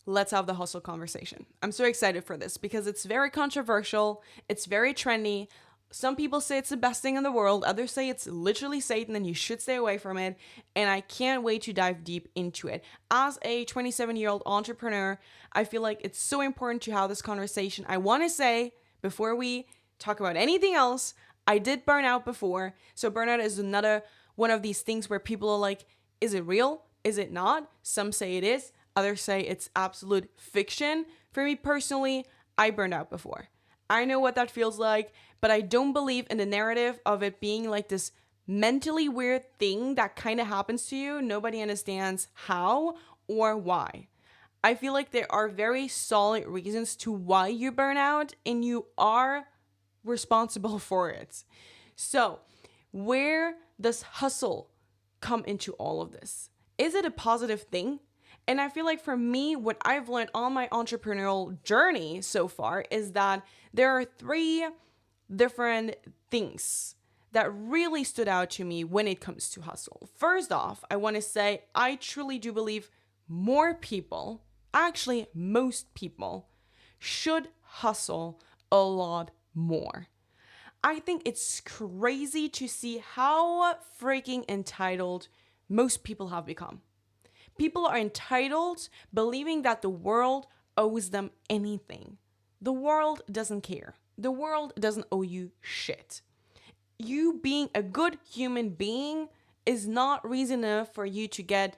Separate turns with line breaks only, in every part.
let's have the hustle conversation. I'm so excited for this because it's very controversial. It's very trendy. Some people say it's the best thing in the world. Others say it's literally Satan and you should stay away from it. And I can't wait to dive deep into it. As a 27-year-old entrepreneur, I feel like it's so important to have this conversation. I want to say, before we talk about anything else, I did burn out before. So burnout is another one of these things where people are like, is it real? Is it not? Some say it is. Others say it's absolute fiction. For me personally, I burned out before. I know what that feels like, but I don't believe in the narrative of it being like this mentally weird thing that kind of happens to you. Nobody understands how or why. I feel like there are very solid reasons to why you burn out, and you are responsible for it. So, where does hustle come into all of this? Is it a positive thing? And I feel like for me, what I've learned on my entrepreneurial journey so far is that there are 3 different things that really stood out to me when it comes to hustle. First off, I want to say I truly do believe more people, actually most people, should hustle a lot more. I think it's crazy to see how freaking entitled most people have become. People are entitled, believing that the world owes them anything. The world doesn't care. The world doesn't owe you shit. You being a good human being is not reason enough for you to get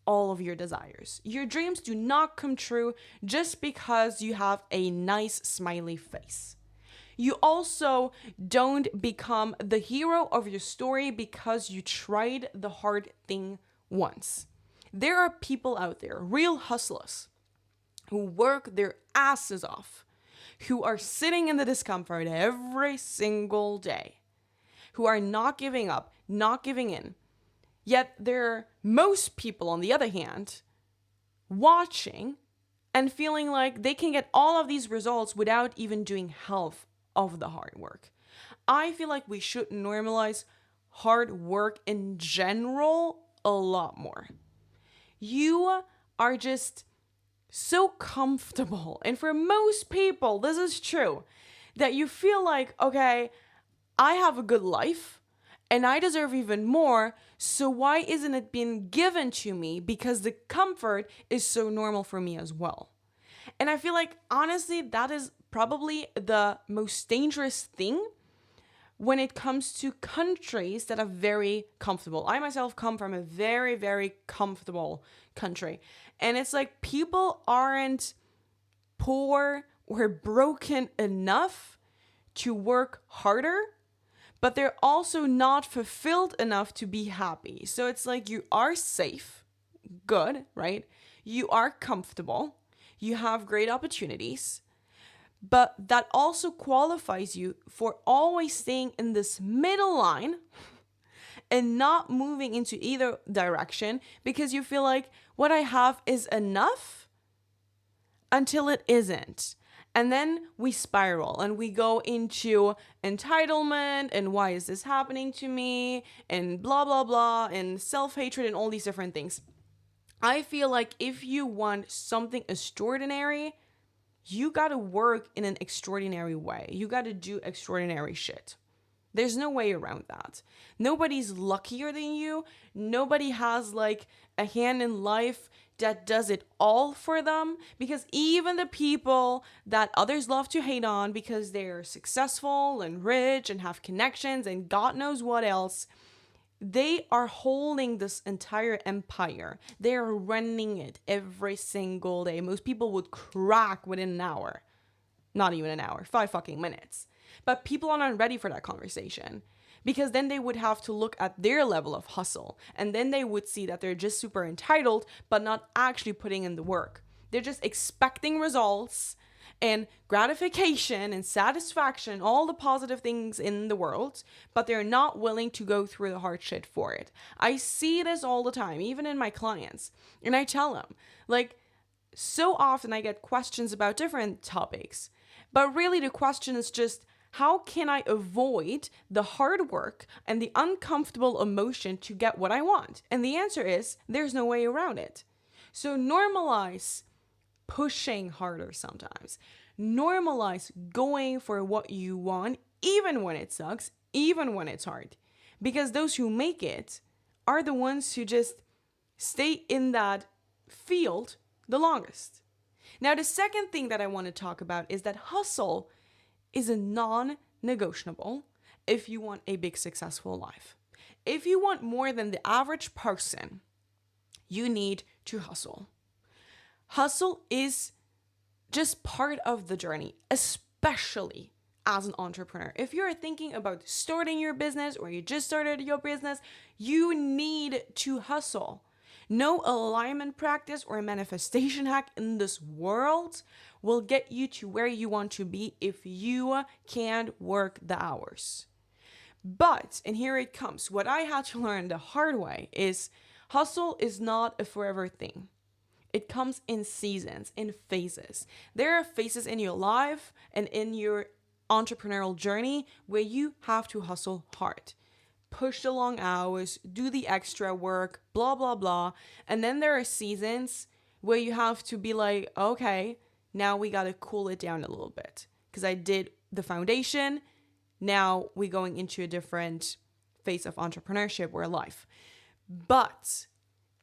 all of your desires. Your dreams do not come true just because you have a nice smiley face. You also don't become the hero of your story because you tried the hard thing once. There are people out there, real hustlers, who work their asses off, who are sitting in the discomfort every single day, who are not giving up, not giving in. Yet there are most people, on the other hand, watching and feeling like they can get all of these results without even doing half of the hard work. I feel like we should normalize hard work in general a lot more. You are just so comfortable, and for most people, this is true, that you feel like, okay, I have a good life and I deserve even more, so why isn't it being given to me? Because the comfort is so normal for me as well. And I feel like, honestly, that is probably the most dangerous thing when it comes to countries that are very comfortable. I myself come from a very, very comfortable country. And it's like people aren't poor or broken enough to work harder, but they're also not fulfilled enough to be happy. So it's like you are safe, good, right? You are comfortable, you have great opportunities, but that also qualifies you for always staying in this middle line and not moving into either direction because you feel like what I have is enough until it isn't. And then we spiral and we go into entitlement and why is this happening to me and blah, blah, blah, and self-hatred and all these different things. I feel like if you want something extraordinary, you gotta work in an extraordinary way. You gotta do extraordinary shit. There's no way around that. Nobody's luckier than you. Nobody has like a hand in life that does it all for them, because even the people that others love to hate on because they're successful and rich and have connections and God knows what else, they are holding this entire empire. They are running it every single day. Most people would crack within an hour. Not even an hour, 5 fucking minutes. But people are not ready for that conversation because then they would have to look at their level of hustle and then they would see that they're just super entitled but not actually putting in the work. They're just expecting results and gratification and satisfaction, all the positive things in the world, but they're not willing to go through the hard shit for it. I see this all the time, even in my clients. And I tell them, like, so often I get questions about different topics, but really the question is just, how can I avoid the hard work and the uncomfortable emotion to get what I want? And the answer is, there's no way around it. So normalize pushing harder sometimes. Normalize going for what you want, even when it sucks, even when it's hard. Because those who make it are the ones who just stay in that field the longest. Now, the second thing that I want to talk about is that hustle is a non-negotiable if you want a big successful life. If you want more than the average person, you need to hustle. Hustle is just part of the journey, especially as an entrepreneur. If you're thinking about starting your business or you just started your business, you need to hustle. No alignment practice or manifestation hack in this world will get you to where you want to be if you can't work the hours. But, and here it comes, what I had to learn the hard way is hustle is not a forever thing. It comes in seasons, in phases. There are phases in your life and in your entrepreneurial journey where you have to hustle hard. Push the long hours, do the extra work, blah, blah, blah. And then there are seasons where you have to be like, okay, now we got to cool it down a little bit. Because I did the foundation. Now we're going into a different phase of entrepreneurship or life. But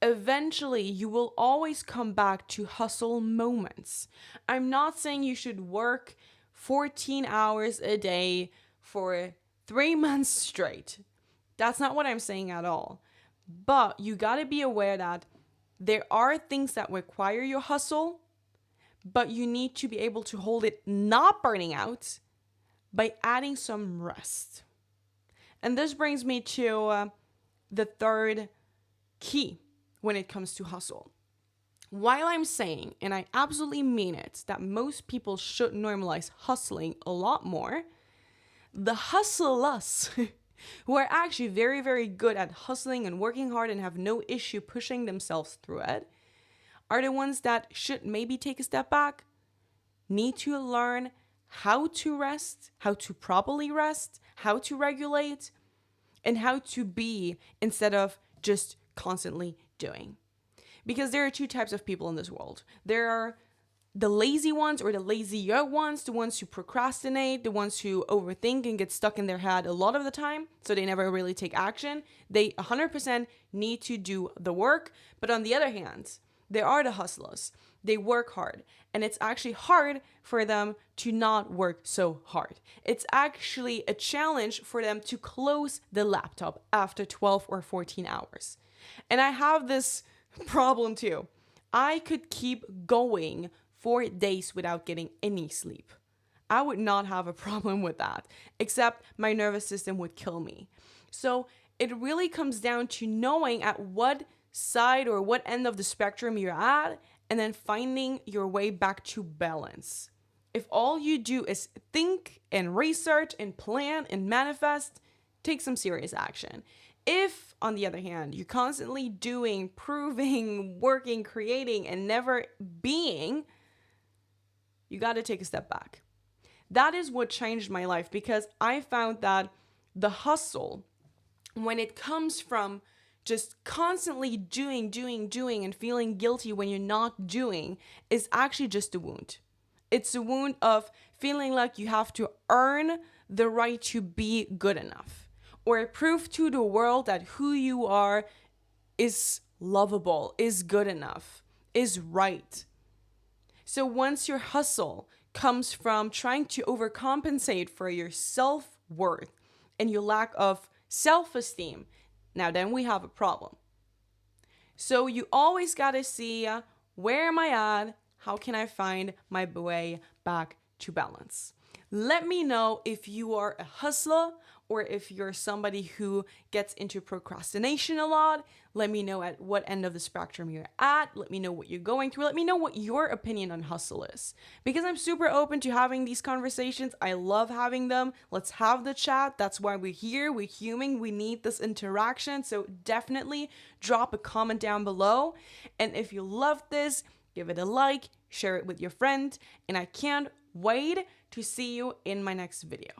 eventually, you will always come back to hustle moments. I'm not saying you should work 14 hours a day for 3 months straight. That's not what I'm saying at all. But you got to be aware that there are things that require your hustle, but you need to be able to hold it not burning out by adding some rest. And this brings me to the third key when it comes to hustle. While I'm saying, and I absolutely mean it, that most people should normalize hustling a lot more, the hustlers who are actually very, very good at hustling and working hard and have no issue pushing themselves through it are the ones that should maybe take a step back, need to learn how to rest, how to properly rest, how to regulate, and how to be instead of just constantly doing. Because there are two types of people in this world. There are the lazy ones or the lazier ones, the ones who procrastinate, the ones who overthink and get stuck in their head a lot of the time, so they never really take action. They 100% need to do the work. But on the other hand, there are the hustlers. They work hard. And it's actually hard for them to not work so hard. It's actually a challenge for them to close the laptop after 12 or 14 hours. And I have this problem too. I could keep going for days without getting any sleep. I would not have a problem with that, except my nervous system would kill me. So it really comes down to knowing at what side or what end of the spectrum you're at, and then finding your way back to balance. If all you do is think and research and plan and manifest, take some serious action. If, on the other hand, you're constantly doing, proving, working, creating, and never being, you got to take a step back. That is what changed my life, because I found that the hustle, when it comes from just constantly doing, and feeling guilty when you're not doing, is actually just a wound. It's a wound of feeling like you have to earn the right to be good enough, or prove to the world that who you are is lovable, is good enough, is right. So once your hustle comes from trying to overcompensate for your self-worth and your lack of self-esteem, now then we have a problem. So you always got to see, where am I at? How can I find my way back to balance? Let me know if you are a hustler or if you're somebody who gets into procrastination a lot. Let me know at what end of the spectrum you're at. Let me know what you're going through. Let me know what your opinion on hustle is. Because I'm super open to having these conversations. I love having them. Let's have the chat. That's why we're here. We're human. We need this interaction. So definitely drop a comment down below. And if you love this, give it a like, share it with your friend. And I can't wait to see you in my next video.